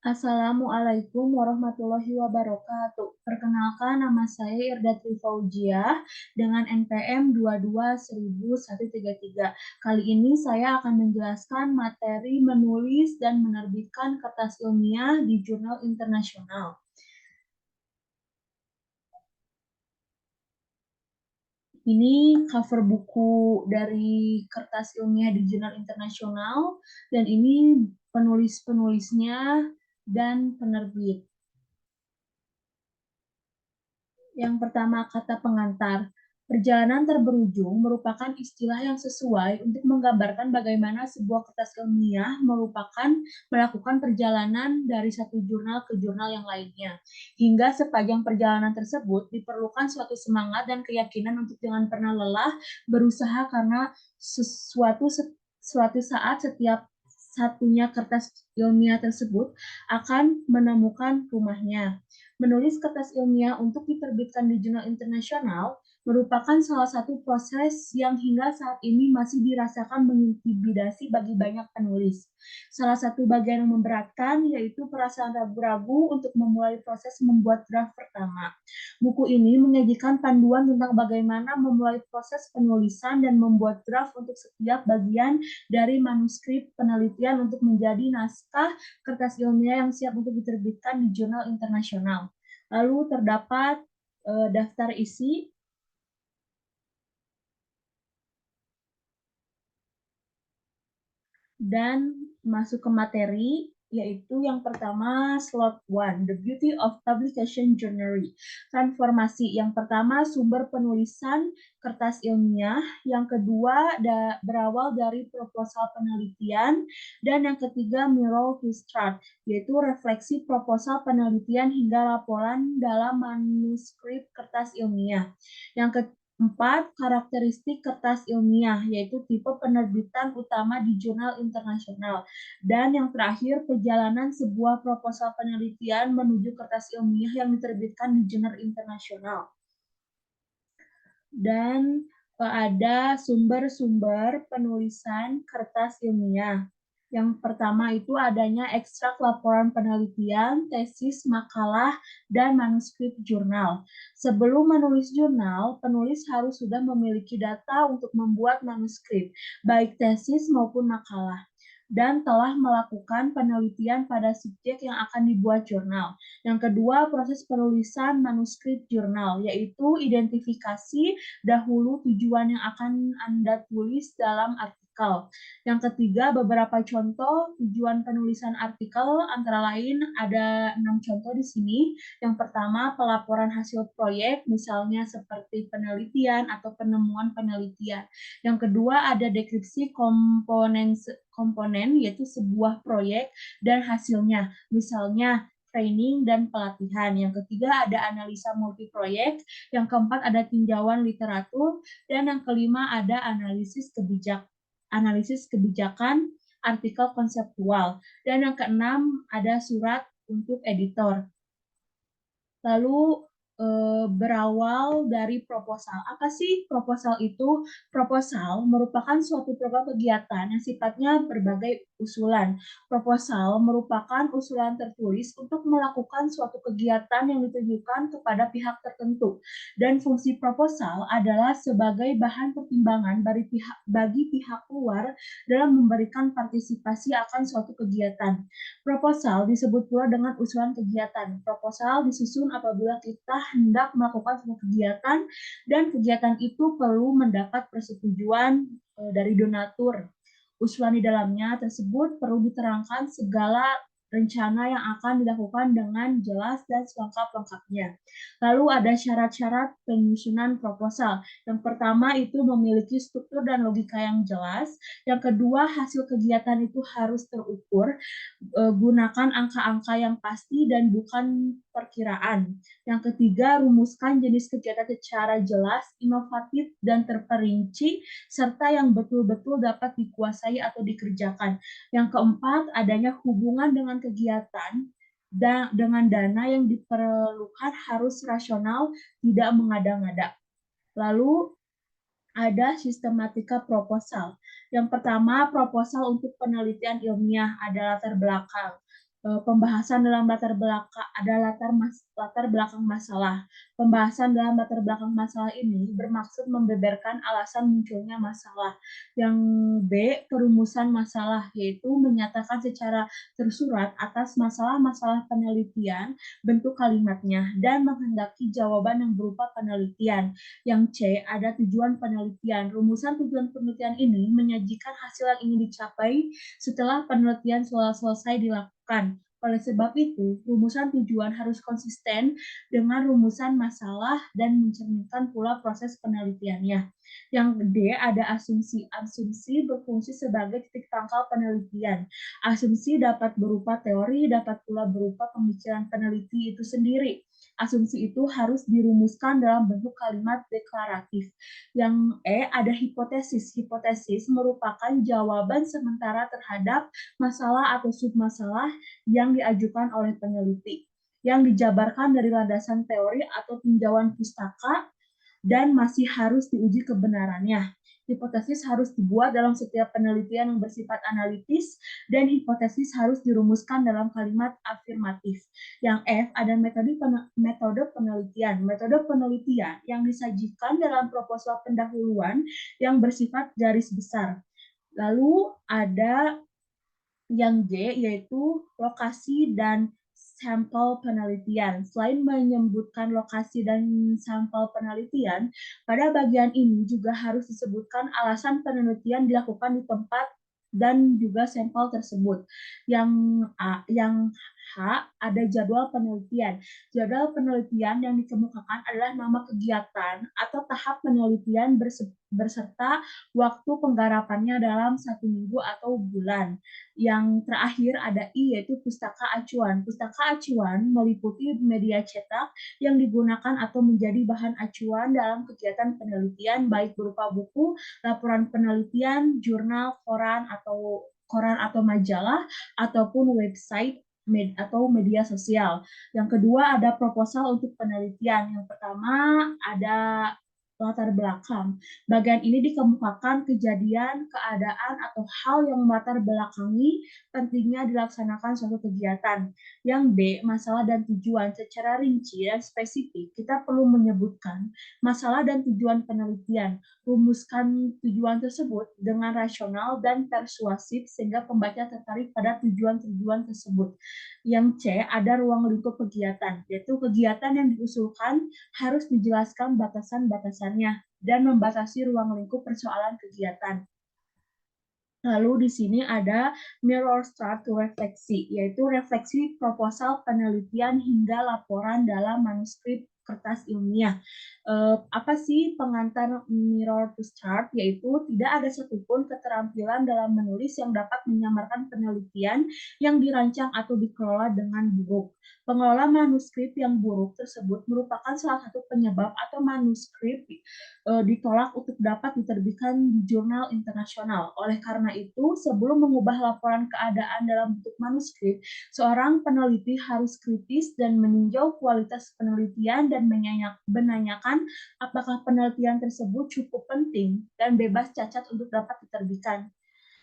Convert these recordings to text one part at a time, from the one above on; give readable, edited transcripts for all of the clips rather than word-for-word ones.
Assalamualaikum warahmatullahi wabarakatuh. Perkenalkan, nama saya Irda Trifaujiah dengan NPM 22.133. Kali ini saya akan menjelaskan materi menulis dan menerbitkan kertas ilmiah di jurnal internasional. Ini cover buku dari kertas ilmiah di jurnal internasional, dan ini penulis-penulisnya dan penerbit. Yang pertama, kata pengantar. Perjalanan terberujung merupakan istilah yang sesuai untuk menggambarkan bagaimana sebuah kertas ilmiah melakukan perjalanan dari satu jurnal ke jurnal yang lainnya. Hingga sepanjang perjalanan tersebut diperlukan suatu semangat dan keyakinan untuk jangan pernah lelah berusaha karena suatu saat setiap satunya kertas ilmiah tersebut akan menemukan rumahnya. Menulis kertas ilmiah untuk diterbitkan di jurnal internasional merupakan salah satu proses yang hingga saat ini masih dirasakan mengintimidasi bagi banyak penulis. Salah satu bagian yang memberatkan yaitu perasaan ragu-ragu untuk memulai proses membuat draft pertama. Buku ini menyajikan panduan tentang bagaimana memulai proses penulisan dan membuat draft untuk setiap bagian dari manuskrip penelitian untuk menjadi naskah kertas ilmiah yang siap untuk diterbitkan di jurnal internasional. Lalu terdapat daftar isi dan masuk ke materi, yaitu yang pertama slot 1, The Beauty of Publication Journey. Transformasi yang pertama sumber penulisan kertas ilmiah, yang kedua berawal dari proposal penelitian, dan yang ketiga Mirror to Start, yaitu refleksi proposal penelitian hingga laporan dalam manuskrip kertas ilmiah. Yang Empat, karakteristik kertas ilmiah, yaitu tipe penerbitan utama di jurnal internasional. Dan yang terakhir, perjalanan sebuah proposal penelitian menuju kertas ilmiah yang diterbitkan di jurnal internasional. Dan ada sumber-sumber penulisan kertas ilmiah. Yang pertama itu adanya ekstrak laporan penelitian, tesis, makalah, dan manuskrip jurnal. Sebelum menulis jurnal, penulis harus sudah memiliki data untuk membuat manuskrip, baik tesis maupun makalah, dan telah melakukan penelitian pada subjek yang akan dibuat jurnal. Yang kedua, proses penulisan manuskrip jurnal, yaitu identifikasi dahulu tujuan yang akan Anda tulis dalam artikel. Yang ketiga, beberapa contoh tujuan penulisan artikel, antara lain ada 6 contoh di sini. Yang pertama, pelaporan hasil proyek, misalnya seperti penelitian atau penemuan penelitian. Yang kedua, ada deskripsi komponen yaitu sebuah proyek dan hasilnya, misalnya training dan pelatihan. Yang ketiga ada analisa multiproyek, yang keempat ada tinjauan literatur, dan yang kelima ada analisis kebijakan artikel konseptual, dan yang keenam ada surat untuk editor. Lalu berawal dari proposal. Apa sih proposal itu? Proposal merupakan suatu program kegiatan yang sifatnya berbagai usulan. Proposal merupakan usulan tertulis untuk melakukan suatu kegiatan yang ditujukan kepada pihak tertentu. Dan fungsi proposal adalah sebagai bahan pertimbangan bagi pihak luar dalam memberikan partisipasi akan suatu kegiatan. Proposal disebut pula dengan usulan kegiatan. Proposal disusun apabila kita hendak melakukan sebuah kegiatan dan kegiatan itu perlu mendapat persetujuan dari donatur. Usulan di dalamnya tersebut perlu diterangkan segala rencana yang akan dilakukan dengan jelas dan selengkap-lengkapnya. Lalu ada syarat-syarat penyusunan proposal. Yang pertama itu memiliki struktur dan logika yang jelas. Yang kedua, hasil kegiatan itu harus terukur. Gunakan angka-angka yang pasti dan bukan perkiraan. Yang ketiga, rumuskan jenis kegiatan secara jelas, inovatif, dan terperinci, serta yang betul-betul dapat dikuasai atau dikerjakan. Yang keempat, adanya hubungan dengan kegiatan dan dengan dana yang diperlukan harus rasional, tidak mengada-ngada. Lalu ada sistematika proposal. Yang pertama, proposal untuk penelitian ilmiah ada latar belakang. Pembahasan dalam latar belakang masalah. Pembahasan dalam latar belakang masalah ini bermaksud membeberkan alasan munculnya masalah. Yang B, perumusan masalah, yaitu menyatakan secara tersurat atas masalah-masalah penelitian, bentuk kalimatnya, dan menghendaki jawaban yang berupa penelitian. Yang C, ada tujuan penelitian. Rumusan tujuan penelitian ini menyajikan hasil yang ingin dicapai setelah penelitian selesai dilakukan. Oleh sebab itu, rumusan tujuan harus konsisten dengan rumusan masalah dan mencerminkan pula proses penelitiannya. Yang D, ada asumsi. Asumsi berfungsi sebagai titik tangkal penelitian. Asumsi dapat berupa teori, dapat pula berupa pemikiran peneliti itu sendiri. Asumsi itu harus dirumuskan dalam bentuk kalimat deklaratif. Yang E, ada hipotesis. Hipotesis merupakan jawaban sementara terhadap masalah atau submasalah yang diajukan oleh peneliti, yang dijabarkan dari landasan teori atau tinjauan pustaka dan masih harus diuji kebenarannya. Hipotesis harus dibuat dalam setiap penelitian yang bersifat analitis dan hipotesis harus dirumuskan dalam kalimat afirmatif. Yang F, ada metode penelitian. Metode penelitian yang disajikan dalam proposal pendahuluan yang bersifat garis besar. Lalu ada yang G, yaitu lokasi dan sampel penelitian. Selain menyebutkan lokasi dan sampel penelitian, pada bagian ini juga harus disebutkan alasan penelitian dilakukan di tempat dan juga sampel tersebut. Yang H, ada jadwal penelitian. Jadwal penelitian yang dikemukakan adalah nama kegiatan atau tahap penelitian berserta waktu penggarapannya dalam 1 minggu atau bulan. Yang terakhir ada I, yaitu pustaka acuan. Pustaka acuan meliputi media cetak yang digunakan atau menjadi bahan acuan dalam kegiatan penelitian, baik berupa buku, laporan penelitian, jurnal, koran atau majalah, ataupun website atau media sosial. Yang kedua ada proposal untuk penelitian. Yang pertama ada latar belakang. Bagian ini dikemukakan kejadian, keadaan, atau hal yang melatar belakangi pentingnya dilaksanakan suatu kegiatan. Yang B, masalah dan tujuan. Secara rinci dan spesifik, kita perlu menyebutkan masalah dan tujuan penelitian. Rumuskan tujuan tersebut dengan rasional dan persuasif sehingga pembaca tertarik pada tujuan-tujuan tersebut. Yang C, ada ruang lingkup kegiatan, yaitu kegiatan yang diusulkan harus dijelaskan batasan-batasannya dan membatasi ruang lingkup persoalan kegiatan. Lalu di sini ada mirror start to refleksi, yaitu refleksi proposal penelitian hingga laporan dalam manuskrip kertas ilmiah. Apa sih pengantar mirror to start? Yaitu tidak ada satupun keterampilan dalam menulis yang dapat menyamarkan penelitian yang dirancang atau dikelola dengan buruk. Pengelola manuskrip yang buruk tersebut merupakan salah satu penyebab atau manuskrip ditolak untuk dapat diterbitkan di jurnal internasional. Oleh karena itu, sebelum mengubah laporan keadaan dalam bentuk manuskrip, seorang peneliti harus kritis dan meninjau kualitas penelitian dan menanyakan apakah penelitian tersebut cukup penting dan bebas cacat untuk dapat diterbitkan.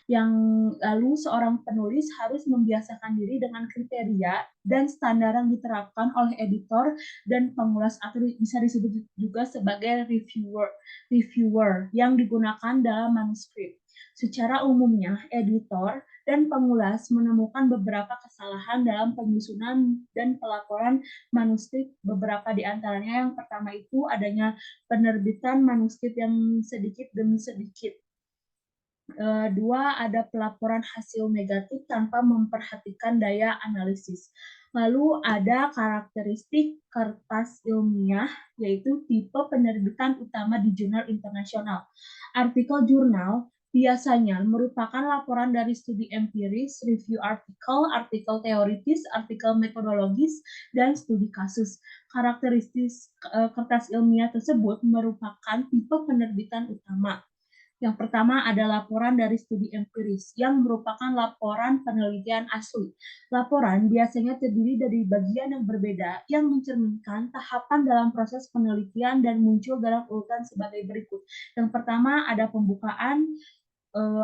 Yang lalu seorang penulis harus membiasakan diri dengan kriteria dan standar yang diterapkan oleh editor dan pengulas atau bisa disebut juga sebagai reviewer yang digunakan dalam manuskrip. Secara umumnya, editor dan pengulas menemukan beberapa kesalahan dalam penyusunan dan pelaporan manuskrip. Beberapa di antaranya, yang pertama itu adanya penerbitan manuskrip yang sedikit demi sedikit. Dua, ada pelaporan hasil negatif tanpa memperhatikan daya analisis. Lalu ada karakteristik kertas ilmiah, yaitu tipe penerbitan utama di jurnal internasional. Artikel jurnal biasanya merupakan laporan dari studi empiris, review artikel, artikel teoritis, artikel metodologis, dan studi kasus. Karakteristik kertas ilmiah tersebut merupakan tipe penerbitan utama. Yang pertama ada laporan dari studi empiris yang merupakan laporan penelitian asli. Laporan biasanya terdiri dari bagian yang berbeda yang mencerminkan tahapan dalam proses penelitian dan muncul dalam urutan sebagai berikut. Yang pertama ada pembukaan,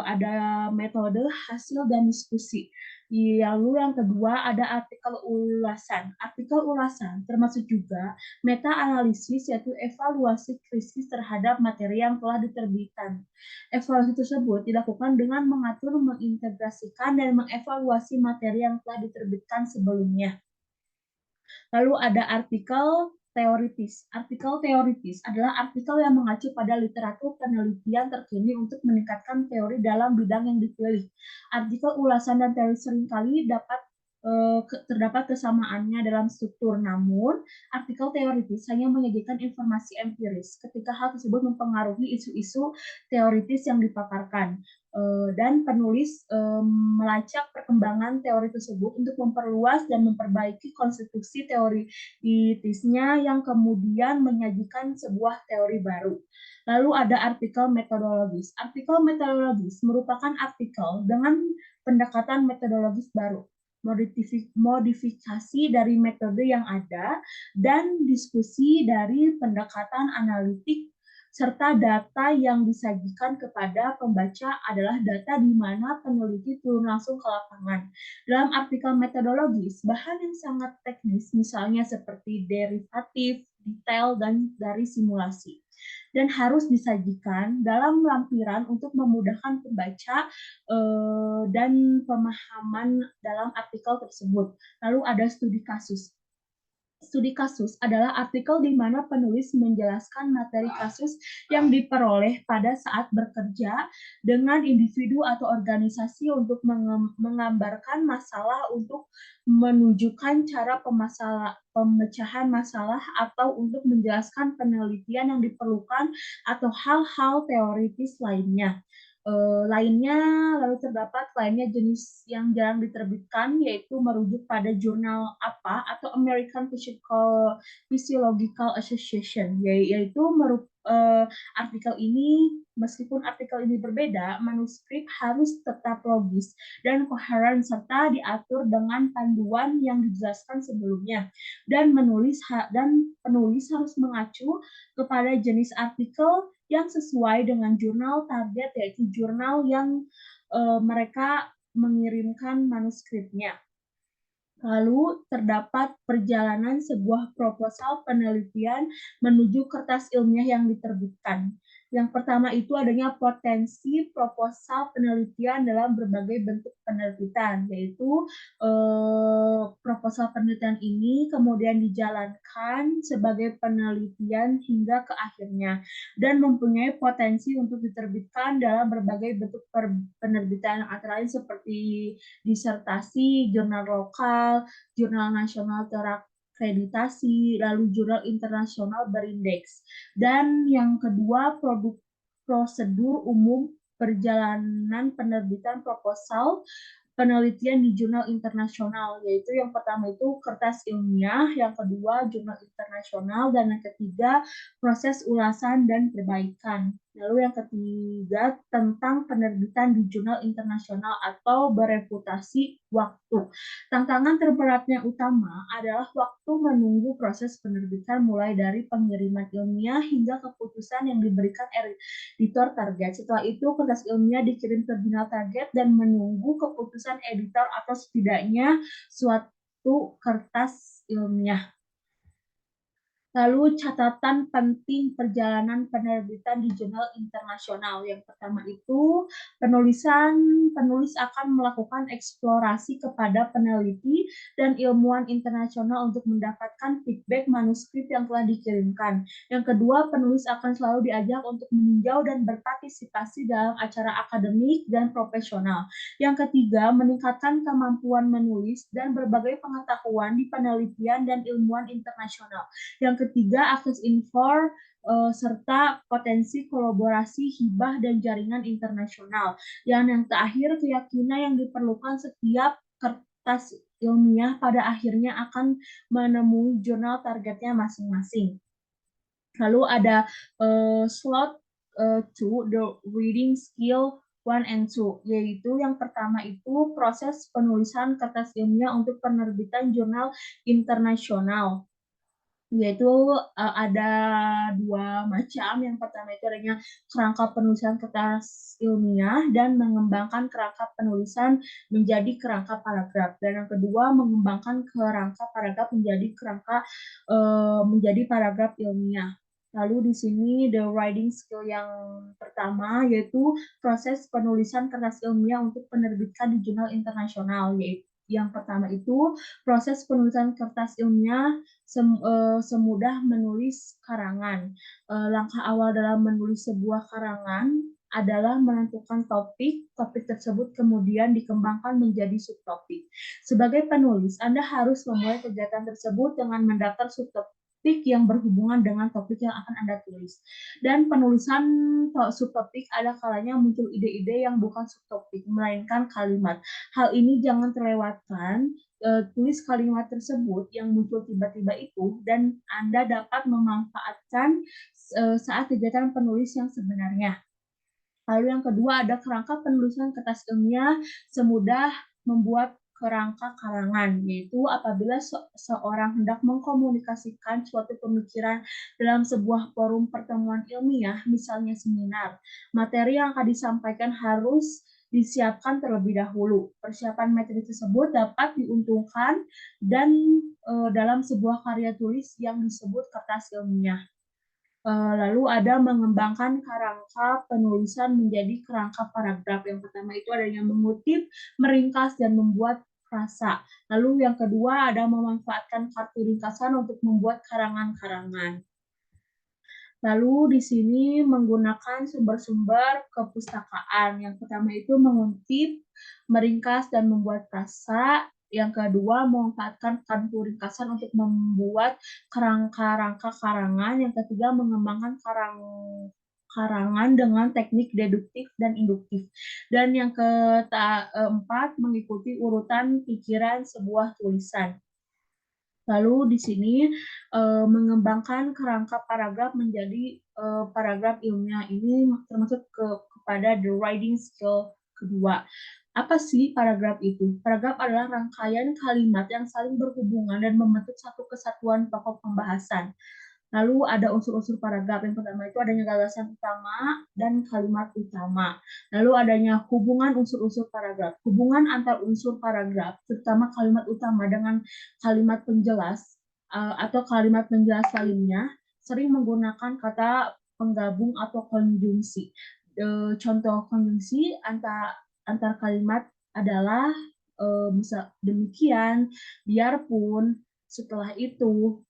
ada metode, hasil, dan diskusi. Lalu yang kedua ada artikel ulasan. Artikel ulasan termasuk juga meta-analisis, yaitu evaluasi kritis terhadap materi yang telah diterbitkan. Evaluasi tersebut dilakukan dengan mengatur, mengintegrasikan, dan mengevaluasi materi yang telah diterbitkan sebelumnya. Lalu ada artikel teoritis. Artikel teoritis adalah artikel yang mengacu pada literatur penelitian terkini untuk meningkatkan teori dalam bidang yang dipilih. Artikel ulasan dan teori seringkali terdapat kesamaannya dalam struktur, namun artikel teoritis hanya menyajikan informasi empiris ketika hal tersebut mempengaruhi isu-isu teoritis yang dipaparkan. Dan penulis melacak perkembangan teori tersebut untuk memperluas dan memperbaiki konstruksi teoritisnya yang kemudian menyajikan sebuah teori baru. Lalu ada artikel metodologis. Artikel metodologis merupakan artikel dengan pendekatan metodologis baru, modifikasi dari metode yang ada, dan diskusi dari pendekatan analitik, serta data yang disajikan kepada pembaca adalah data di mana peneliti turun langsung ke lapangan. Dalam artikel metodologis, bahan yang sangat teknis, misalnya seperti derivatif, detail, dan dari simulasi, dan harus disajikan dalam lampiran untuk memudahkan pembaca dan pemahaman dalam artikel tersebut. Lalu ada studi kasus. Studi kasus adalah artikel di mana penulis menjelaskan materi kasus yang diperoleh pada saat bekerja dengan individu atau organisasi untuk menggambarkan masalah, untuk menunjukkan cara pemecahan masalah, atau untuk menjelaskan penelitian yang diperlukan atau hal-hal teoritis lainnya. Lalu terdapat lainnya jenis yang jarang diterbitkan, yaitu merujuk pada jurnal apa atau American Physiological Association, yaitu artikel ini, meskipun artikel ini berbeda, manuskrip harus tetap logis dan koheren serta diatur dengan panduan yang dijelaskan sebelumnya, dan penulis harus mengacu kepada jenis artikel yang sesuai dengan jurnal target, yaitu jurnal yang mereka mengirimkan manuskripnya. Lalu terdapat perjalanan sebuah proposal penelitian menuju kertas ilmiah yang diterbitkan. Yang pertama itu adanya potensi proposal penelitian dalam berbagai bentuk penerbitan, yaitu proposal penelitian ini kemudian dijalankan sebagai penelitian hingga ke akhirnya, dan mempunyai potensi untuk diterbitkan dalam berbagai bentuk penerbitan, antara lain seperti disertasi, jurnal lokal, jurnal nasional terakreditasi, lalu jurnal internasional berindeks. Dan yang kedua, prosedur umum perjalanan penerbitan proposal penelitian di jurnal internasional, yaitu yang pertama itu kertas ilmiah, yang kedua jurnal internasional, dan yang ketiga proses ulasan dan perbaikan. Lalu yang ketiga tentang penerbitan di jurnal internasional atau bereputasi waktu. Tantangan terberatnya utama adalah waktu menunggu proses penerbitan, mulai dari pengiriman ilmiah hingga keputusan yang diberikan editor target. Setelah itu kertas ilmiah dikirim ke jurnal target dan menunggu keputusan editor atau setidaknya suatu kertas ilmiah. Lalu catatan penting perjalanan penerbitan di jurnal internasional. Yang pertama itu penulis akan melakukan eksplorasi kepada peneliti dan ilmuwan internasional untuk mendapatkan feedback manuskrip yang telah dikirimkan. Yang kedua, penulis akan selalu diajak untuk meninjau dan berpartisipasi dalam acara akademik dan profesional. Yang ketiga, meningkatkan kemampuan menulis dan berbagai pengetahuan di penelitian dan ilmuwan internasional. Yang ketiga, akses info serta potensi kolaborasi, hibah, dan jaringan internasional. Yang terakhir, keyakinan yang diperlukan setiap kertas ilmiah pada akhirnya akan menemui jurnal targetnya masing-masing. Lalu ada slot 2, the reading skill 1 and 2, yaitu yang pertama itu proses penulisan kertas ilmiah untuk penerbitan jurnal internasional. yaitu ada dua macam. Yang pertama itu adanya kerangka penulisan kertas ilmiah dan mengembangkan kerangka penulisan menjadi kerangka paragraf. Dan yang kedua mengembangkan kerangka paragraf menjadi kerangka menjadi paragraf ilmiah. Lalu di sini the writing skill yang pertama yaitu proses penulisan kertas ilmiah untuk penerbitan di jurnal internasional. Yaitu yang pertama itu proses penulisan kertas ilmiah semudah menulis karangan. Langkah awal dalam menulis sebuah karangan adalah menentukan topik. Topik tersebut kemudian dikembangkan menjadi subtopik. Sebagai penulis, Anda harus memulai kegiatan tersebut dengan mendaftar subtopik yang berhubungan dengan topik yang akan Anda tulis. Dan penulisan subtopik ada kalanya muncul ide-ide yang bukan subtopik, melainkan kalimat. Hal ini jangan terlewatkan. Tulis kalimat tersebut yang muncul tiba-tiba itu dan Anda dapat memanfaatkan saat kegiatan penulis yang sebenarnya. Lalu yang kedua ada kerangka penulisan kertas ilmiah semudah membuat kerangka karangan, yaitu apabila seorang hendak mengkomunikasikan suatu pemikiran dalam sebuah forum pertemuan ilmiah, misalnya seminar. Materi yang akan disampaikan harus disiapkan terlebih dahulu. Persiapan materi tersebut dapat diuntungkan dan dalam sebuah karya tulis yang disebut kertas ilmiah. Lalu ada mengembangkan kerangka penulisan menjadi kerangka paragraf. Yang pertama itu adanya mengutip, meringkas, dan membuat frasa. Lalu yang kedua ada memanfaatkan kartu ringkasan untuk membuat karangan-karangan. Lalu di sini menggunakan sumber-sumber kepustakaan. Yang pertama itu mengutip, meringkas, dan membuat frasa. Yang kedua, memanfaatkan kartu ringkasan untuk membuat kerangka-rangka karangan. Yang ketiga, mengembangkan karangan dengan teknik deduktif dan induktif. Dan yang keempat, mengikuti urutan pikiran sebuah tulisan. Lalu di sini mengembangkan kerangka paragraf menjadi paragraf ilmiah ini termasuk kepada the writing skill kedua. Apa sih paragraf itu? Paragraf adalah rangkaian kalimat yang saling berhubungan dan membentuk satu kesatuan pokok pembahasan. Lalu ada unsur-unsur paragraf. Yang pertama itu adanya gagasan utama dan kalimat utama. Lalu adanya hubungan unsur-unsur paragraf. Hubungan antar unsur paragraf, terutama kalimat utama dengan kalimat penjelas atau kalimat penjelas lainnya, sering menggunakan kata penggabung atau konjungsi. Contoh konjungsi antar kalimat adalah misal demikian, biarpun, setelah itu,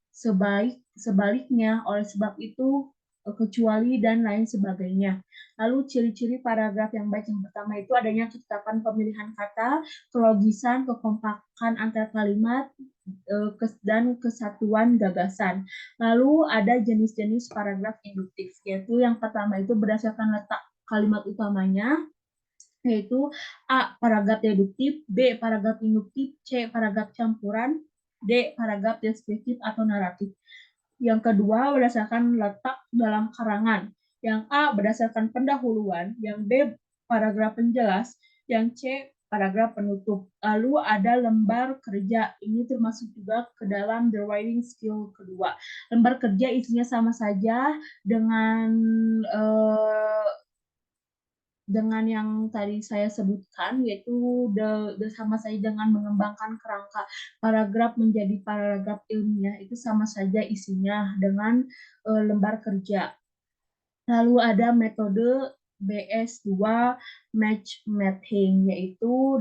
sebaliknya, oleh sebab itu, kecuali, dan lain sebagainya. Lalu ciri-ciri paragraf yang baik yang pertama itu adanya ketetapan pemilihan kata, kelogisan, kekompakan antar kalimat, dan kesatuan gagasan. Lalu ada jenis-jenis paragraf induktif, yaitu yang pertama itu berdasarkan letak kalimat utamanya, yaitu A. Paragraf deduktif, B. Paragraf induktif, C. Paragraf campuran, D. Paragraf deskriptif atau naratif. Yang kedua, berdasarkan letak dalam karangan. Yang A, berdasarkan pendahuluan. Yang B, paragraf penjelas. Yang C, paragraf penutup. Lalu ada lembar kerja. Ini termasuk juga ke dalam the writing skill kedua. Lembar kerja isinya sama saja dengan yang tadi saya sebutkan, yaitu sama saja dengan mengembangkan kerangka paragraf menjadi paragraf ilmiah, itu sama saja isinya dengan lembar kerja. Lalu ada metode BS2 matchmaking, yaitu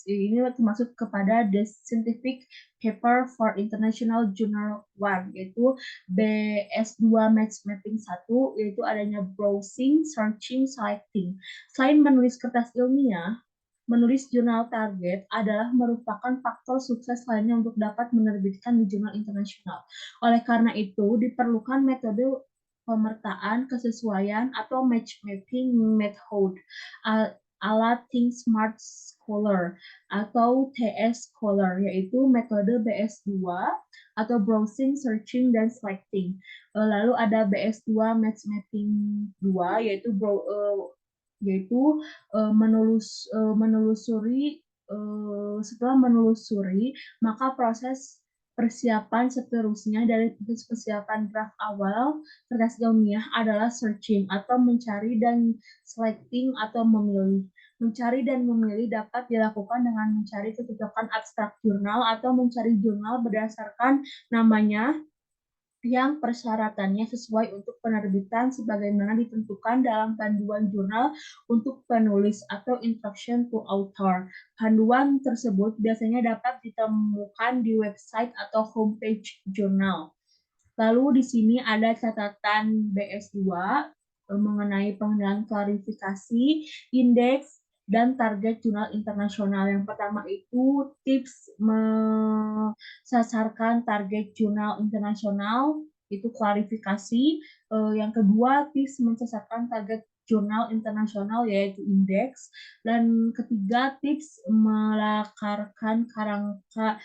ini termasuk kepada the scientific paper for International Journal 1, yaitu BS2 matchmaking 1, yaitu adanya browsing, searching, selecting. Selain menulis kertas ilmiah, menulis jurnal target adalah merupakan faktor sukses lainnya untuk dapat menerbitkan di jurnal internasional. Oleh karena itu, diperlukan metode pemertaan kesesuaian atau matchmaking method ala Think Smart Scholar atau TS Scholar, yaitu metode BS2 atau Browsing, Searching, dan Selecting. Lalu ada BS2 Matchmaking 2, yaitu menelusuri. Setelah menelusuri, maka proses Persiapan seterusnya dari proses persiapan draft awal kertas ilmiah adalah searching atau mencari dan selecting atau memilih. Mencari dan memilih dapat dilakukan dengan mencari kecocokan abstrak jurnal atau mencari jurnal berdasarkan namanya yang persyaratannya sesuai untuk penerbitan sebagaimana ditentukan dalam panduan jurnal untuk penulis atau instruction to author. Panduan tersebut biasanya dapat ditemukan di website atau homepage jurnal. Lalu di sini ada catatan BS2 mengenai pengendalian klarifikasi, indeks, dan target jurnal internasional. Yang pertama itu tips mensasarkan target jurnal internasional, itu klarifikasi. Yang kedua, tips mensasarkan target jurnal internasional yaitu indeks. Dan ketiga, tips melakarkan kerangka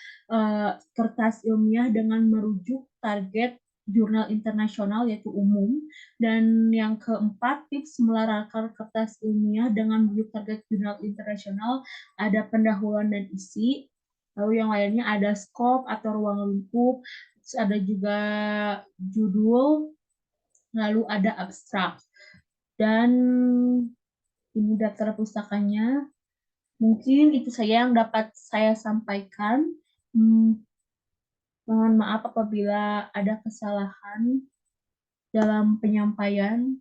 kertas ilmiah dengan merujuk target jurnal internasional yaitu umum. Dan yang keempat, tips melakarkan kertas ilmiah dengan merujuk target jurnal internasional ada pendahuluan dan isi. Lalu yang lainnya ada scope atau ruang lingkup, ada juga judul, lalu ada abstrak. Dan ini daftar pustakanya. Mungkin itu saja yang dapat saya sampaikan. Mohon maaf apabila ada kesalahan dalam penyampaian.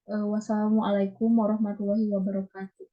Wassalamualaikum warahmatullahi wabarakatuh.